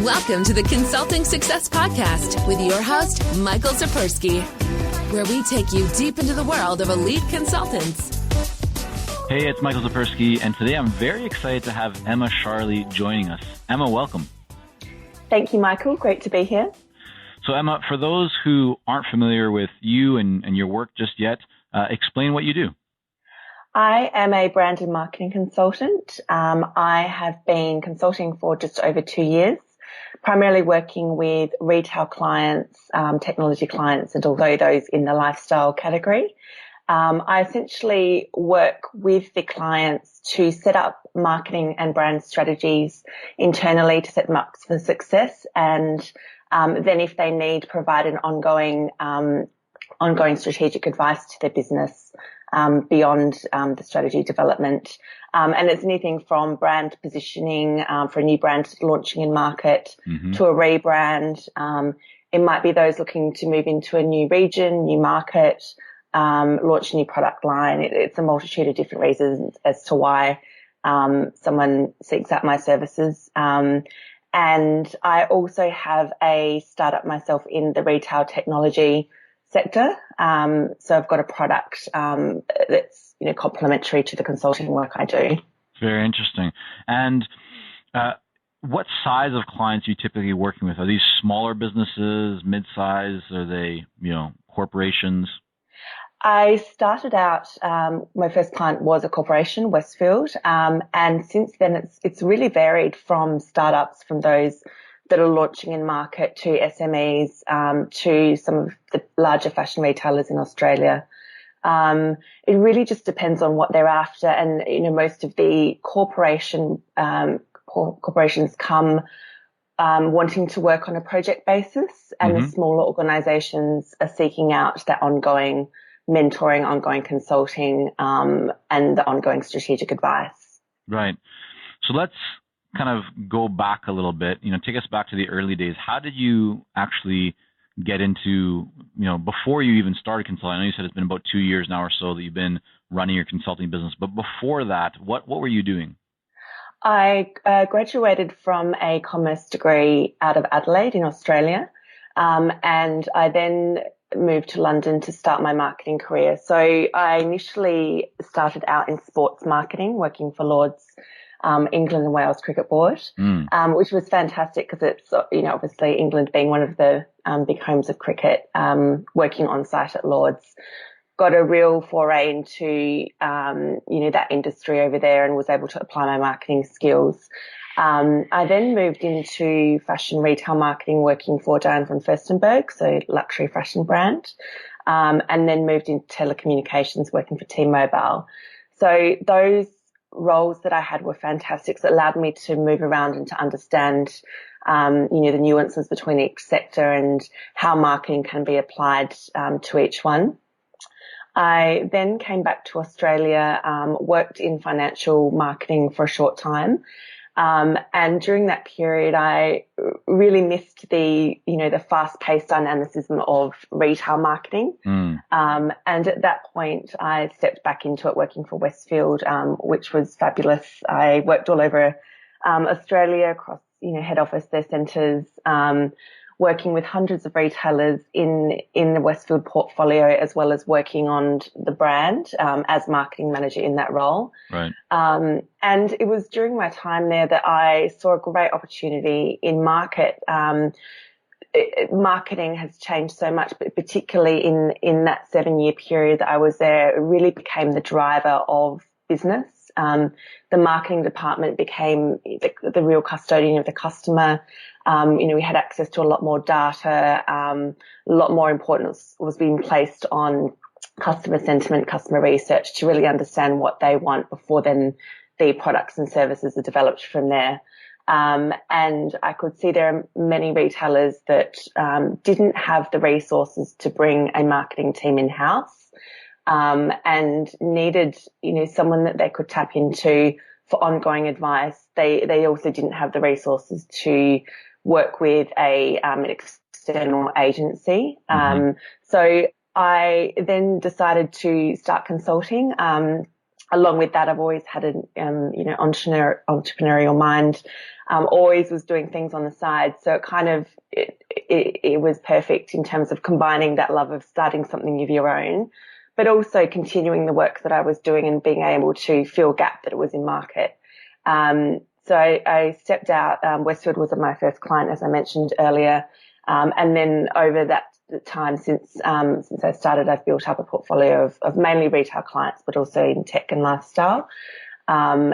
Welcome to the Consulting Success Podcast with your host, Michael Sapersky, where we take you deep into the world of elite consultants. Hey, it's Michael Sapersky, and today I'm very excited to have Emma Sharley joining us. Emma, welcome. Thank you, Michael. Great to be here. So Emma, for those who aren't familiar with you and your work just yet, explain what you do. I am a brand and marketing consultant. I have been consulting for just over 2 years, primarily working with retail clients, technology clients, and although those in the lifestyle category. I essentially work with the clients to set up marketing and brand strategies internally to set them up for success, and then if they need, provide an ongoing strategic advice to their business beyond the strategy development. And it's anything from brand positioning for a new brand launching in market to a rebrand. It might be those looking to move into a new region, new market, launch a new product line. It's a multitude of different reasons as to why someone seeks out my services. And I also have a startup myself in the retail technology sector. So I've got a product that's complementary to the consulting work I do. Very interesting. And what size of clients are you typically working with? Are these smaller businesses, mid-size? Are they, corporations? I started out, my first client was a corporation, Westfield, and since then it's really varied from startups, from those that are launching in market, to SMEs, to some of the larger fashion retailers in Australia. It really just depends on what they're after, and most of the corporations come wanting to work on a project basis, and the smaller organisations are seeking out that ongoing mentoring, ongoing consulting, and the ongoing strategic advice. Right. So let's kind of go back a little bit, take us back to the early days. How did you actually get into, before you even started consulting? I know you said it's been about 2 years now or so that you've been running your consulting business, but before that, what were you doing? I graduated from a commerce degree out of Adelaide in Australia, and I then moved to London to start my marketing career. So I initially started out in sports marketing, working for Lord's England and Wales Cricket Board, which was fantastic because it's, obviously England being one of the big homes of cricket, working on site at Lord's, got a real foray into, that industry over there, and was able to apply my marketing skills. I then moved into fashion retail marketing, working for Diane von Furstenberg, so luxury fashion brand, and then moved into telecommunications, working for T-Mobile. So those roles that I had were fantastic. So it allowed me to move around and to understand, the nuances between each sector and how marketing can be applied to each one. I then came back to Australia, worked in financial marketing for a short time. And during that period, I really missed the fast-paced dynamicism of retail marketing. And at that point, I stepped back into it, working for Westfield, which was fabulous. I worked all over Australia, across head office, their centres, working with hundreds of retailers in the Westfield portfolio, as well as working on the brand as marketing manager in that role. Right. And it was during my time there that I saw a great opportunity in market. Marketing has changed so much, but particularly in that 7-year period that I was there, it really became the driver of business. The marketing department became the real custodian of the customer. We had access to a lot more data. A lot more importance was being placed on customer sentiment, customer research, to really understand what they want before then the products and services are developed from there. And I could see there are many retailers that didn't have the resources to bring a marketing team in-house, and needed, someone that they could tap into for ongoing advice. They also didn't have the resources to work with an external agency. So I then decided to start consulting. along with that, I've always had an, entrepreneurial mind. Always was doing things on the side. So it was perfect in terms of combining that love of starting something of your own, but also continuing the work that I was doing and being able to fill a gap that it was in market. So I stepped out. Westfield was my first client, as I mentioned earlier. And then over that time since I started, I've built up a portfolio of mainly retail clients, but also in tech and lifestyle. And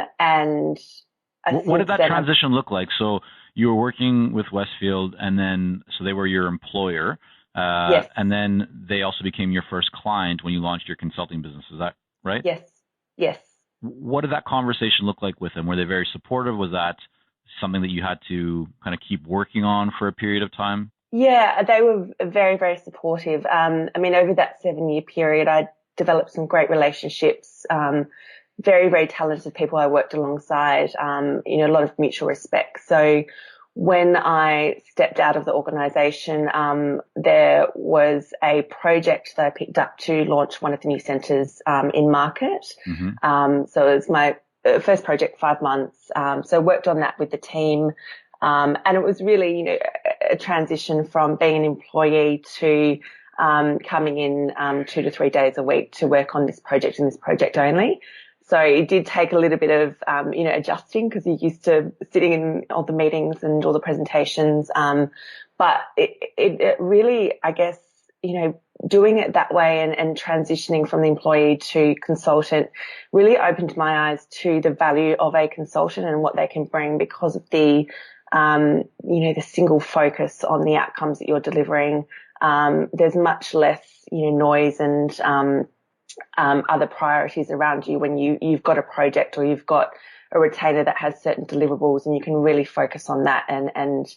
what did that transition look like? So you were working with Westfield, and then so they were your employer, yes. And then they also became your first client when you launched your consulting business. Is that right? Yes. What did that conversation look like with them? Were they very supportive? Was that something that you had to kind of keep working on for a period of time? Yeah, they were very, very supportive. Over that 7-year period, I developed some great relationships, very, very talented people I worked alongside, a lot of mutual respect. So when I stepped out of the organisation, there was a project that I picked up to launch one of the new centres in market. Mm-hmm. So it was my first project, 5 months. So I worked on that with the team. And it was really, a transition from being an employee to coming in 2 to 3 days a week to work on this project and this project only. So it did take a little bit of, adjusting, because you're used to sitting in all the meetings and all the presentations. But it really, I guess, doing it that way and transitioning from the employee to consultant really opened my eyes to the value of a consultant and what they can bring because of the single focus on the outcomes that you're delivering. There's much less, noise and other priorities around you when you've got a project or you've got a retainer that has certain deliverables, and you can really focus on that and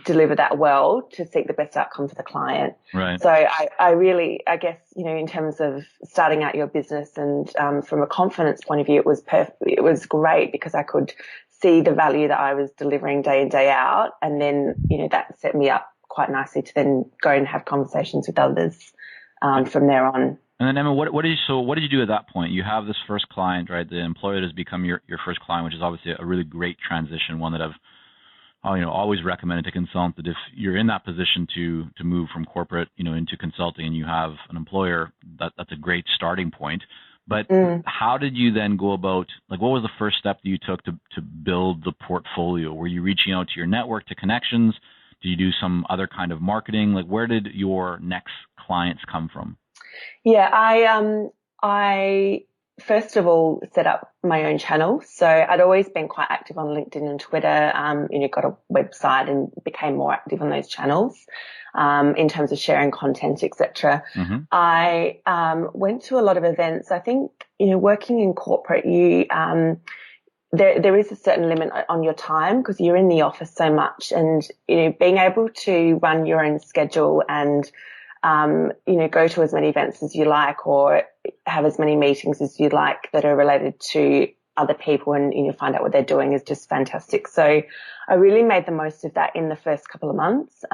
deliver that well to seek the best outcome for the client. Right. So I really, I guess, in terms of starting out your business and from a confidence point of view, it was perfect. It was great because I could see the value that I was delivering day in, day out. And then, that set me up quite nicely to then go and have conversations with others from there on. And then Emma, what did you do at that point? You have this first client, right? The employer has become your first client, which is obviously a really great transition, one that I've always recommended to consultants, that if you're in that position to move from corporate, into consulting, and you have an employer, that's a great starting point. But how did you then go about, what was the first step that you took to build the portfolio? Were you reaching out to your network, to connections? Did you do some other kind of marketing? Where did your next clients come from? Yeah, I first of all set up my own channel. So I'd always been quite active on LinkedIn and Twitter, got a website and became more active on those channels in terms of sharing content, etc. Mm-hmm. I went to a lot of events. I think, working in corporate, there is a certain limit on your time because you're in the office so much, and, being able to run your own schedule and go to as many events as you like or have as many meetings as you like that are related to other people and find out what they're doing is just fantastic. So I really made the most of that in the first couple of months.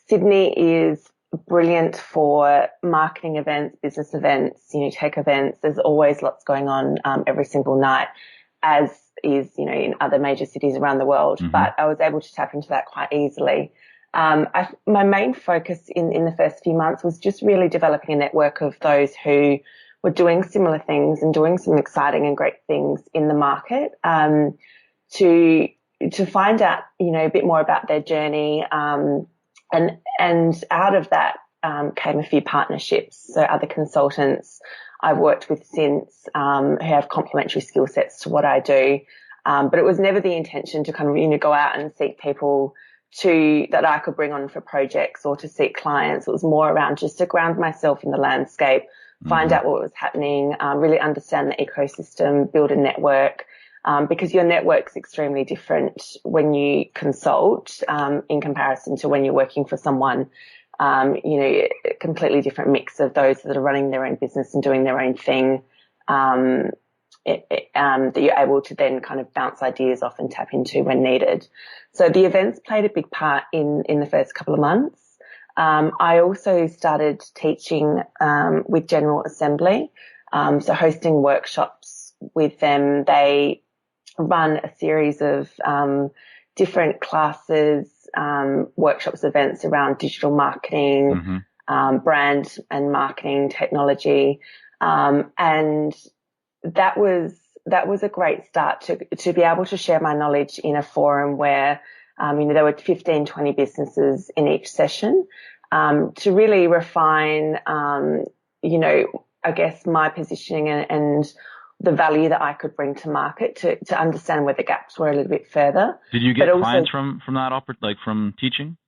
Sydney is brilliant for marketing events, business events, tech events. There's always lots going on every single night, as is, in other major cities around the world. Mm-hmm. But I was able to tap into that quite easily. My main focus in the first few months was just really developing a network of those who were doing similar things and doing some exciting and great things in the market, to find out, a bit more about their journey. And out of that, came a few partnerships. So other consultants I've worked with since, who have complementary skill sets to what I do. But it was never the intention to kind of, go out and seek people that I could bring on for projects or to seek clients. It was more around just to ground myself in the landscape, find out what was happening, really understand the ecosystem, build a network, because your network's extremely different when you consult, in comparison to when you're working for someone, a completely different mix of those that are running their own business and doing their own thing, that you're able to then kind of bounce ideas off and tap into when needed. So the events played a big part in the first couple of months. I also started teaching with General Assembly, so hosting workshops with them, they run a series of different classes, workshops, events around digital marketing, brand and marketing technology. And that was a great start to be able to share my knowledge in a forum where, there were 15, 20 businesses in each session, to really refine, I guess my positioning and the value that I could bring to market to understand where the gaps were a little bit further. Did you get clients from that, from teaching?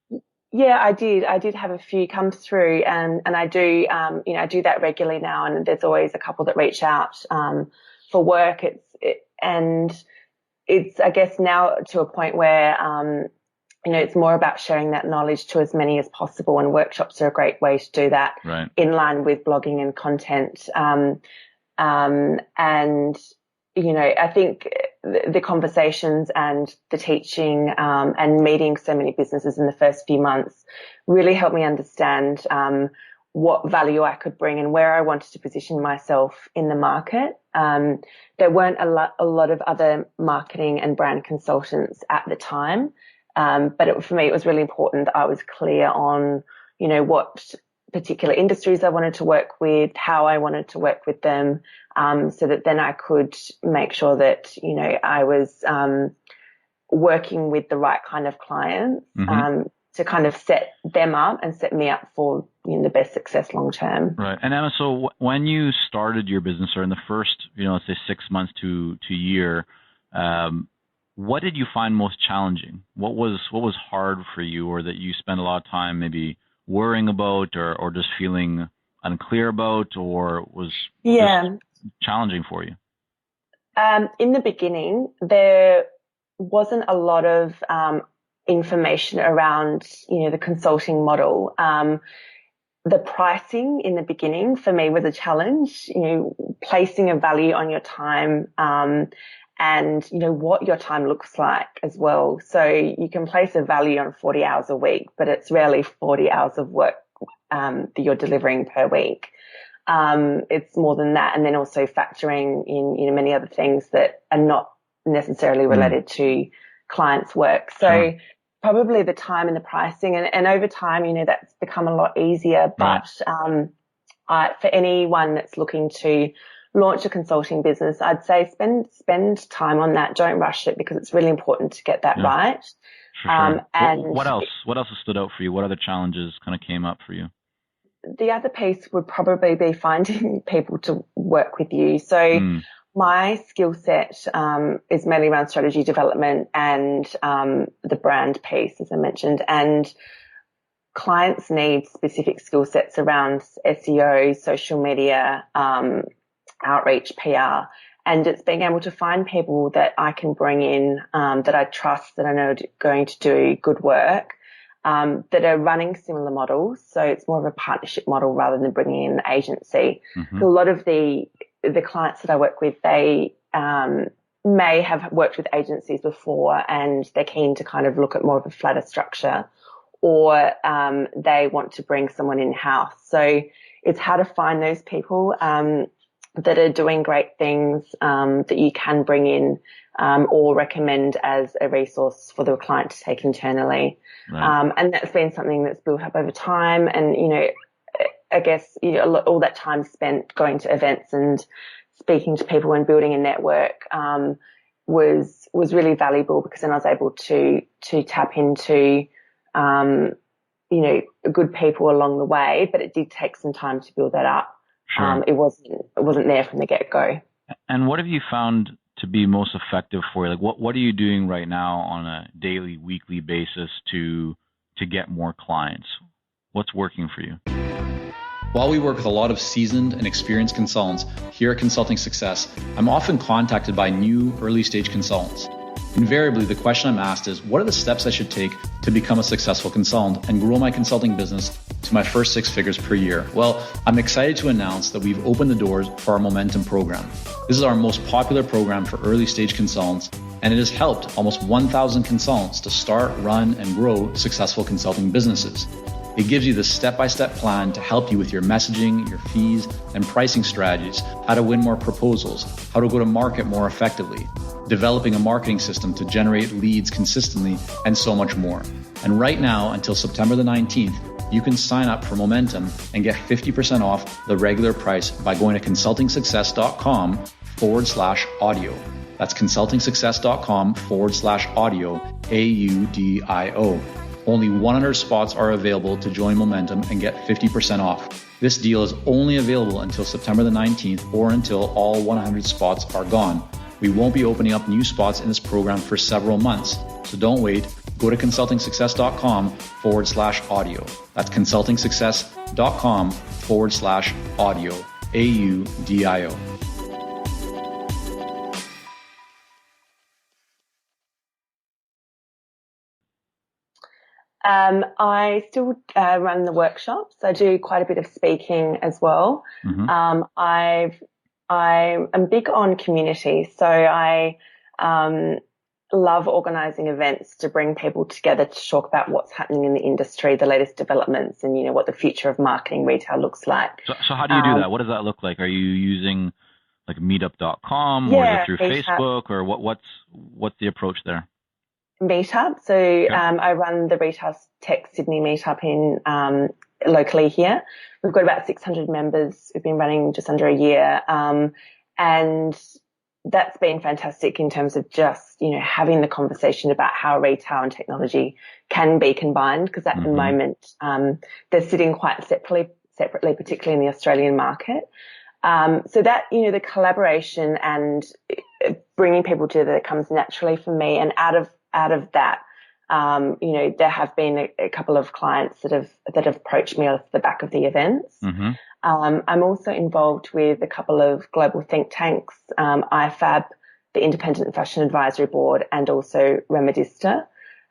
Yeah, I did. I did have a few come through, and I do, I do that regularly now, and there's always a couple that reach out, for work. It's, I guess, now to a point where, it's more about sharing that knowledge to as many as possible, and workshops are a great way to do that, right, in line with blogging and content. I think the conversations and the teaching, and meeting so many businesses in the first few months really helped me understand, what value I could bring and where I wanted to position myself in the market. There weren't a lot of other marketing and brand consultants at the time. But for me, it was really important that I was clear on, what particular industries I wanted to work with, how I wanted to work with them, so that then I could make sure that, I was working with the right kind of clients, to kind of set them up and set me up for the best success long term. Right. And Emma, so when you started your business, or in the first, let's say 6 months to a year, what did you find most challenging? What was hard for you, or that you spent a lot of time maybe worrying about, or just feeling unclear about, or was just challenging for you? In the beginning, there wasn't a lot of information around, the consulting model. The pricing in the beginning for me was a challenge, placing a value on your time, and, what your time looks like as well. So you can place a value on 40 hours a week, but it's rarely 40 hours of work that you're delivering per week. It's more than that. And then also factoring in, many other things that are not necessarily related to clients' work. So probably the time and the pricing, and over time, that's become a lot easier. But for anyone that's looking to launch a consulting business, I'd say spend time on that. Don't rush it, because it's really important to get that right. Sure. And what else has stood out for you? What other challenges kind of came up for you? The other piece would probably be finding people to work with you. So my skill set is mainly around strategy development and the brand piece, as I mentioned. And clients need specific skill sets around SEO, social media, outreach, PR. And it's being able to find people that I can bring in, that I trust, that I know are going to do good work, that are running similar models. So it's more of a partnership model rather than bringing in an agency. A lot of the clients that I work with, they may have worked with agencies before, and they're keen to kind of look at more of a flatter structure, or they want to bring someone in-house. So it's how to find those people that are doing great things, that you can bring in, or recommend as a resource for the client to take internally. Right. And that's been something that's built up over time. And, I guess, all that time spent going to events and speaking to people and building a network, was really valuable, because then I was able to tap into, good people along the way, but it did take some time to build that up. Sure. It wasn't there from the get-go. And what have you found to be most effective for you? Like, what are you doing right now on a daily, weekly basis to get more clients? What's working for you? While we work with a lot of seasoned and experienced consultants here at Consulting Success, I'm often contacted by new early-stage consultants. Invariably, the question I'm asked is, what are the steps I should take to become a successful consultant and grow my consulting business to my first 6 figures per year? Well, I'm excited to announce that we've opened the doors for our Momentum program. This is our most popular program for early stage consultants, and it has helped almost 1,000 consultants to start, run, and grow successful consulting businesses. It gives you the step-by-step plan to help you with your messaging, your fees, and pricing strategies, how to win more proposals, how to go to market more effectively, developing a marketing system to generate leads consistently, and so much more. And right now, until September the 19th, you can sign up for Momentum and get 50% off the regular price by going to consultingsuccess.com/audio. That's consultingsuccess.com/audio, AUDIO. Only 100 spots are available to join Momentum and get 50% off. This deal is only available until September the 19th or until all 100 spots are gone. We won't be opening up new spots in this program for several months, so don't wait. Go to consultingsuccess.com/audio. That's consultingsuccess.com/audio, AUDIO. I still run the workshops. I do quite a bit of speaking as well. Mm-hmm. I am big on community, so I love organising events to bring people together to talk about what's happening in the industry, the latest developments, and what the future of marketing retail looks like. So how do you do that? What does that look like? Are you using like meetup.com or is it through Facebook, or what's the approach there? Meetup. So I run the Retail Tech Sydney meetup in locally here. We've got about 600 members. We've been running just under a year, and that's been fantastic in terms of just having the conversation about how retail and technology can be combined, because at the moment they're sitting quite separately, particularly in the Australian market. So that the collaboration and bringing people together comes naturally for me, and out of that, there have been a couple of clients that have approached me off the back of the events. Mm-hmm. I'm also involved with a couple of global think tanks, IFAB, the Independent Fashion Advisory Board, and also Remedista.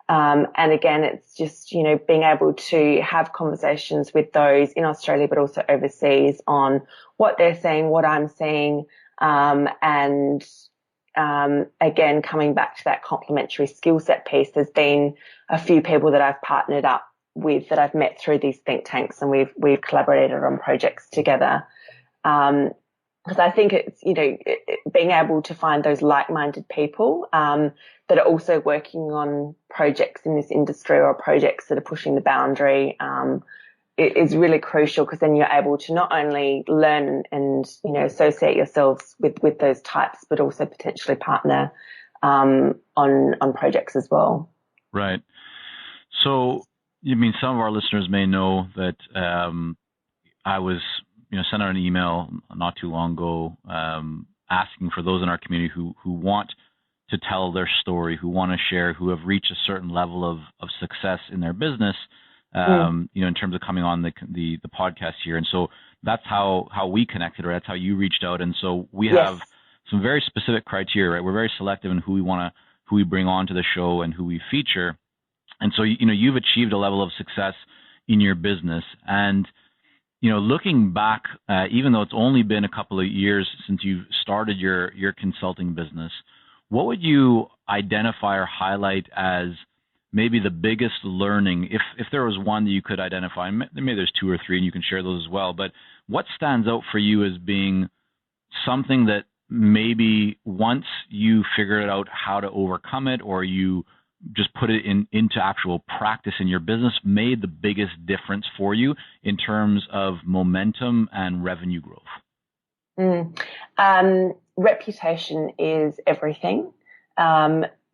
And again, it's just, being able to have conversations with those in Australia, but also overseas on what they're saying, what I'm seeing, and again, coming back to that complementary skill set piece, there's been a few people that I've partnered up with that I've met through these think tanks, and we've collaborated on projects together. Because I think it's, being able to find those like-minded people that are also working on projects in this industry or projects that are pushing the boundary it is really crucial, because then you're able to not only learn and associate yourselves with those types, but also potentially partner on projects as well. Right. So, some of our listeners may know that I was sent out an email not too long ago asking for those in our community who want to tell their story, who want to share, who have reached a certain level of success in their business, in terms of coming on the podcast here. And so that's how we connected, or that's how you reached out. And so we have some very specific criteria, right? We're very selective in who we bring on to the show and who we feature. And so, you've achieved a level of success in your business. And, looking back, even though it's only been a couple of years since you started your consulting business, what would you identify or highlight as maybe the biggest learning, if there was one that you could identify? Maybe there's two or three and you can share those as well, but what stands out for you as being something that maybe once you figured out how to overcome it, or you just put it into actual practice in your business, made the biggest difference for you in terms of momentum and revenue growth? Reputation is everything.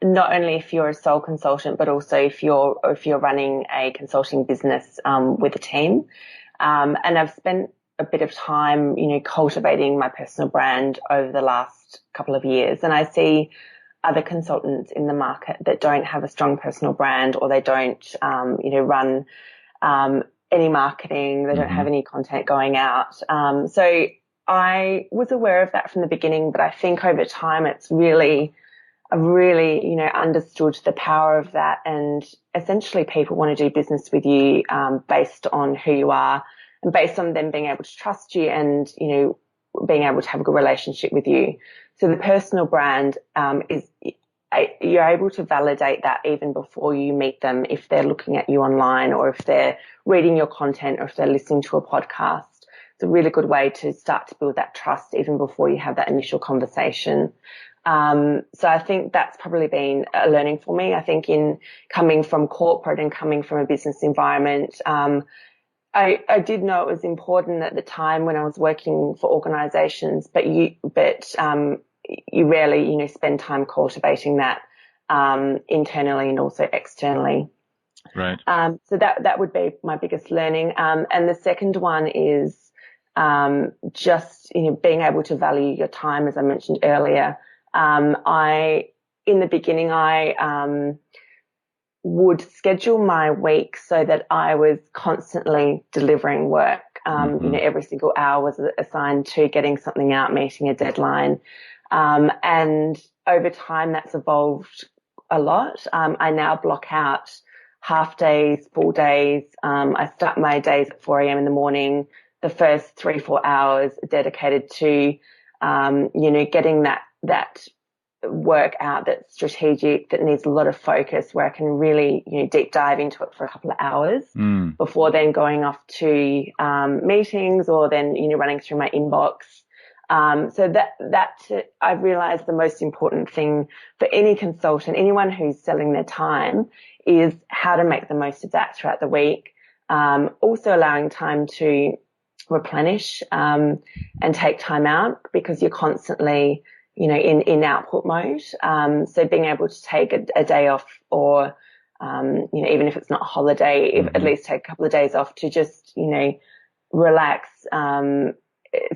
Not only if you're a sole consultant, but also if you're running a consulting business with a team. And I've spent a bit of time, cultivating my personal brand over the last couple of years, and I see other consultants in the market that don't have a strong personal brand, or they don't, run any marketing. They don't have any content going out. So I was aware of that from the beginning, but I think over time I've really, understood the power of that. And essentially people want to do business with you based on who you are, and based on them being able to trust you and, being able to have a good relationship with you. So the personal brand is you're able to validate that even before you meet them, if they're looking at you online or if they're reading your content or if they're listening to a podcast. It's a really good way to start to build that trust even before you have that initial conversation. So I think that's probably been a learning for me. I think in coming from corporate and coming from a business environment, I did know it was important at the time when I was working for organizations, but you rarely, spend time cultivating that, internally and also externally. Right. So that would be my biggest learning. And the second one is, just, being able to value your time, as I mentioned earlier. In the beginning, I would schedule my week so that I was constantly delivering work. Every single hour was assigned to getting something out, meeting a deadline. And over time, that's evolved a lot. I now block out half days, full days. I start my days at 4 a.m. in the morning. The first 3-4 hours are dedicated to, getting that work out that's strategic, that needs a lot of focus, where I can really, deep dive into it for a couple of hours before then going off to meetings or then, running through my inbox. So that I've realized the most important thing for any consultant, anyone who's selling their time, is how to make the most of that throughout the week. Also allowing time to replenish and take time out, because you're constantly in output mode. So being able to take a day off, or, even if it's not a holiday, at least take a couple of days off to just, relax,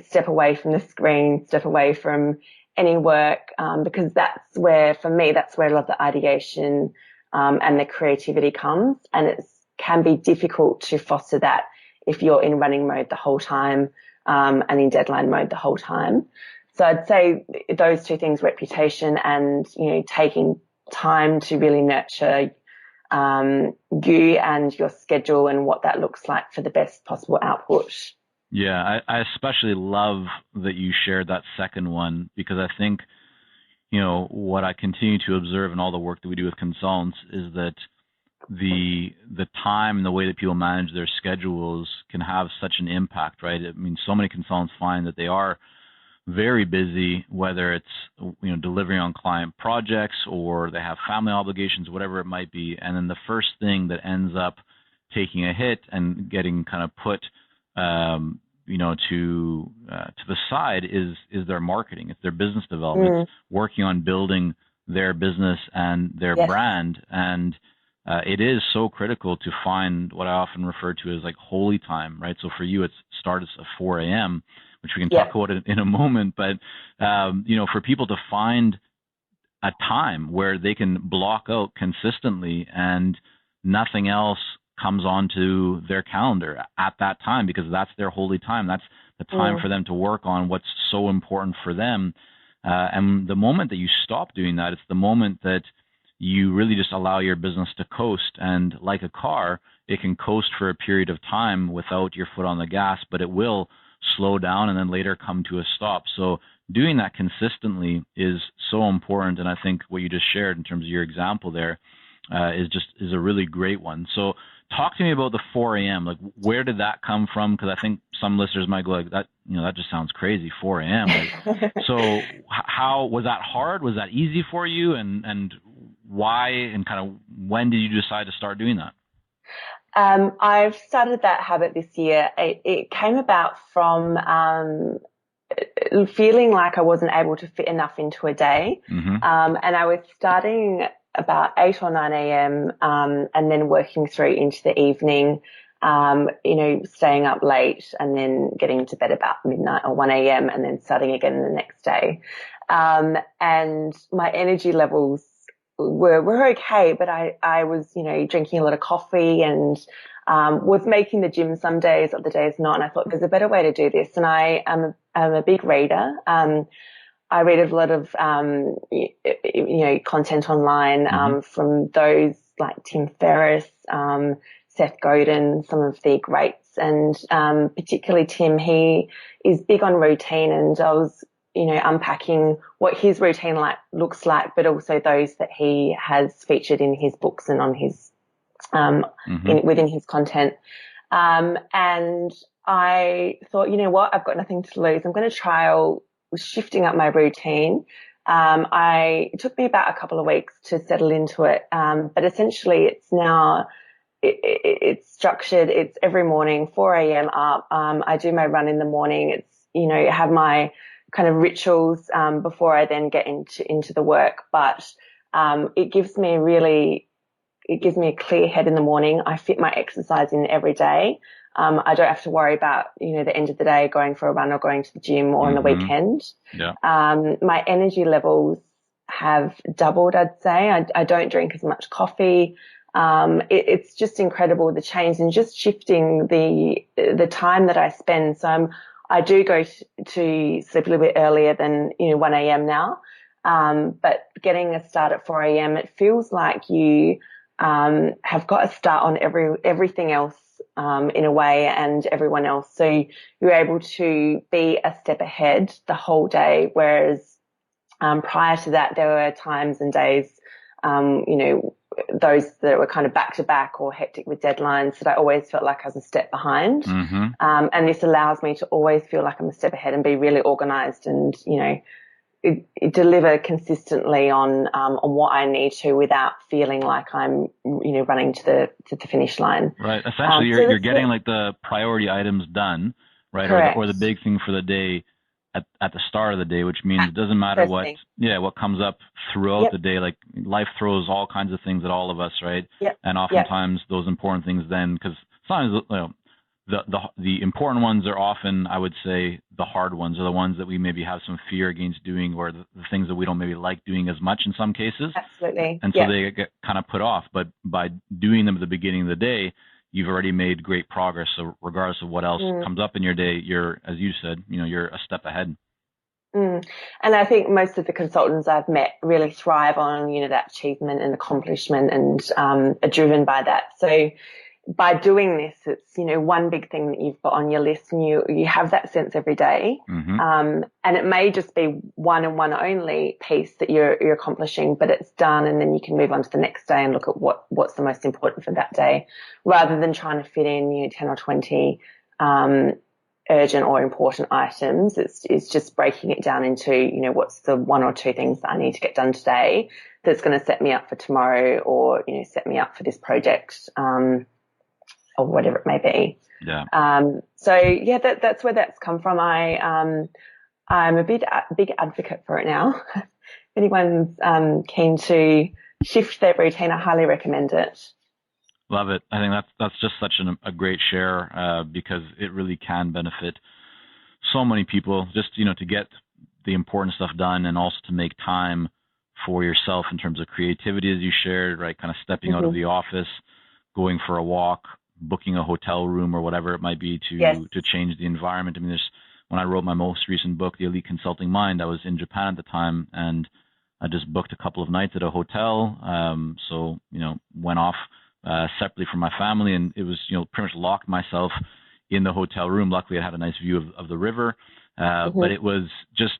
step away from the screen, step away from any work, because that's where, for me, that's where a lot of the ideation, and the creativity comes. And it can be difficult to foster that if you're in running mode the whole time, and in deadline mode the whole time. So I'd say those two things, reputation and, taking time to really nurture you and your schedule and what that looks like for the best possible output. Yeah, I especially love that you shared that second one, because I think, what I continue to observe in all the work that we do with consultants is that the time and the way that people manage their schedules can have such an impact, right? I mean, so many consultants find that they are very busy, whether it's, delivering on client projects or they have family obligations, whatever it might be. And then the first thing that ends up taking a hit and getting kind of put, to the side is their marketing. It's their business development, working on building their business and their brand. And it is so critical to find what I often refer to as like holy time, right? So for you, it starts at 4 a.m., which we can talk about in a moment. But, for people to find a time where they can block out consistently and nothing else comes onto their calendar at that time, because that's their holy time. That's the time for them to work on what's so important for them. And the moment that you stop doing that, it's the moment that you really just allow your business to coast. And like a car, it can coast for a period of time without your foot on the gas, but it will slow down and then later come to a stop. So doing that consistently is so important. And I think what you just shared in terms of your example there is a really great one. So talk to me about the 4 a.m. Like, where did that come from? Because I think some listeners might go like that, that just sounds crazy, 4 a.m. Like, so how was that hard? Was that easy for you? And why, and kind of when did you decide to start doing that? I've started that habit this year. It came about from feeling like I wasn't able to fit enough into a day. And I was starting about 8 or 9 a.m. And then working through into the evening, staying up late and then getting to bed about midnight or 1 a.m. and then starting again the next day. And my energy levels were okay, but I was, drinking a lot of coffee and was making the gym some days, other days not. And I thought there's a better way to do this. And I'm a big reader. I read a lot of, content online, from those like Tim Ferriss, Seth Godin, some of the greats, and, particularly Tim, he is big on routine. And I was, unpacking what his routine looks like, but also those that he has featured in his books and on his within his content. And I thought, you know what, I've got nothing to lose. I'm going to trial shifting up my routine. It took me about a couple of weeks to settle into it, but essentially it's now. It's structured. It's every morning, 4 a.m. up. I do my run in the morning. It's, have my kind of rituals, before I then get into the work. But, it gives me a clear head in the morning. I fit my exercise in every day. I don't have to worry about, the end of the day going for a run or going to the gym or on the weekend. Yeah. My energy levels have doubled, I'd say. I don't drink as much coffee. It's just incredible, the change and just shifting the time that I spend. So I do go to sleep a little bit earlier than, 1 a.m. now. But getting a start at 4 a.m., it feels like you, have got a start on everything else, in a way, and everyone else. So you're able to be a step ahead the whole day. Whereas, prior to that, there were times and days, those that were kind of back to back or hectic with deadlines that I always felt like I was a step behind. And this allows me to always feel like I'm a step ahead and be really organized and, deliver consistently on what I need to without feeling like I'm, running to the finish line. Right. Essentially, you're getting like the priority items done, right? Correct. Or the big thing for the day at the start of the day, which means it doesn't matter what comes up throughout the day. Like life throws all kinds of things at all of us, right? Yep. And oftentimes those important things then, because sometimes the important ones are often, I would say, the hard ones are the ones that we maybe have some fear against doing, or the things that we don't maybe like doing as much in some cases. Absolutely. And so they get kind of put off. But by doing them at the beginning of the day, you've already made great progress. So regardless of what else comes up in your day, you're, as you said, you're a step ahead. And I think most of the consultants I've met really thrive on, that achievement and accomplishment and are driven by that. So by doing this, it's, one big thing that you've got on your list, and you have that sense every day. And it may just be one and one only piece that you're accomplishing, but it's done, and then you can move on to the next day and look at what's the most important for that day, rather than trying to fit in 10 or 20 urgent or important items. It's just breaking it down into, what's the one or two things that I need to get done today that's going to set me up for tomorrow, or, set me up for this project, or whatever it may be. Yeah. That's where that's come from. I'm a big advocate for it now. If anyone's keen to shift their routine, I highly recommend it. Love it. I think that's just such a great share, because it really can benefit so many people just, to get the important stuff done, and also to make time for yourself in terms of creativity, as you shared, right? Kind of stepping out of the office, going for a walk, booking a hotel room or whatever it might be to change the environment. I mean, when I wrote my most recent book, The Elite Consulting Mind, I was in Japan at the time, and I just booked a couple of nights at a hotel. So, went off separately from my family, and it was, pretty much locked myself in the hotel room. Luckily, I had a nice view of the river, but it was just,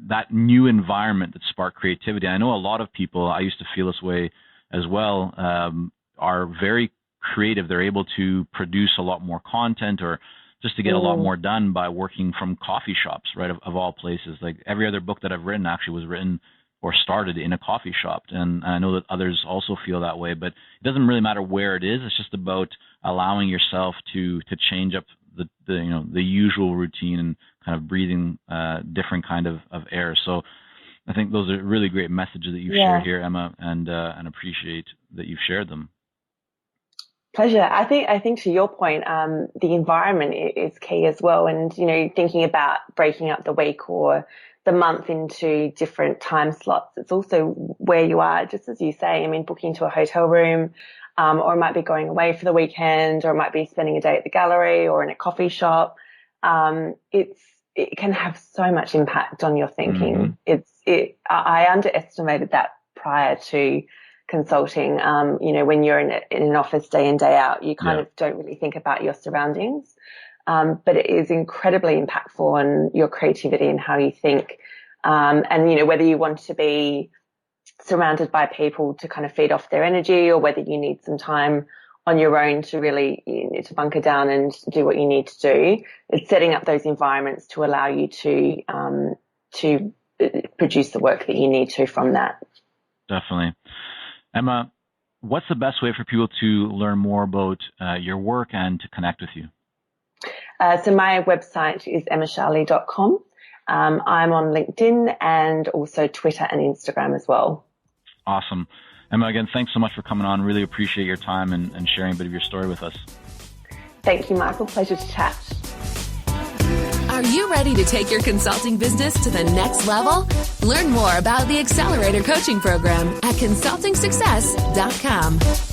that new environment that sparked creativity. I know a lot of people, I used to feel this way as well, are very creative. They're able to produce a lot more content, or just to get a lot more done by working from coffee shops, right? Of all places. Like every other book that I've written actually was written or started in a coffee shop. And I know that others also feel that way, but it doesn't really matter where it is. It's just about allowing yourself to change up the usual routine and kind of breathing different kind of air. So I think those are really great messages that you've shared here, Emma, and appreciate that you've shared them. Pleasure. I think to your point, the environment is key as well. And, thinking about breaking up the week or the month into different time slots, it's also where you are, just as you say. I mean, booking to a hotel room, or it might be going away for the weekend, or it might be spending a day at the gallery or in a coffee shop. It can have so much impact on your thinking. I underestimated that prior to consulting. When you're in an office day in, day out, you kind of don't really think about your surroundings. but it is incredibly impactful on your creativity and how you think. And, you know, whether you want to be surrounded by people to kind of feed off their energy, or whether you need some time on your own to really, you know, to bunker down and do what you need to do, it's setting up those environments to allow you to produce the work that you need to from that. Definitely. Emma, what's the best way for people to learn more about your work and to connect with you? So my website is emmasharley.com. I'm on LinkedIn and also Twitter and Instagram as well. Awesome. Emma, again, thanks so much for coming on. Really appreciate your time and sharing a bit of your story with us. Thank you, Michael. Pleasure to chat. Are you ready to take your consulting business to the next level? Learn more about the Accelerator Coaching Program at consultingsuccess.com.